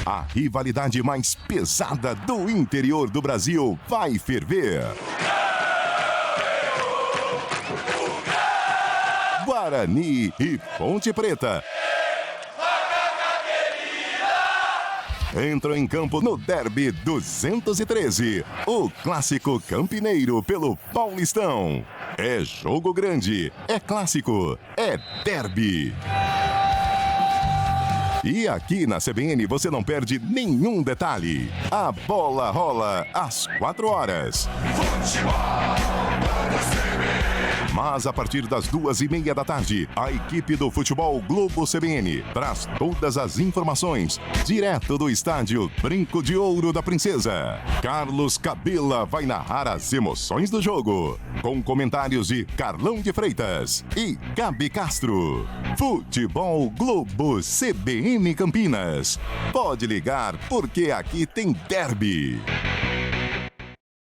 A rivalidade mais pesada do interior do Brasil vai ferver. Guarani e Ponte Preta entram em campo no Derby 213, o clássico campineiro pelo Paulistão. É jogo grande, é clássico, é derby. E aqui na CBN você não perde nenhum detalhe. A bola rola às 4 horas. Mas a partir das 2:30 da tarde, a equipe do Futebol Globo CBN traz todas as informações direto do estádio Brinco de Ouro da Princesa. Carlos Cabela vai narrar as emoções do jogo, com comentários de Carlão de Freitas e Gabi Castro. Futebol Globo CBN Campinas. Pode ligar porque aqui tem derby.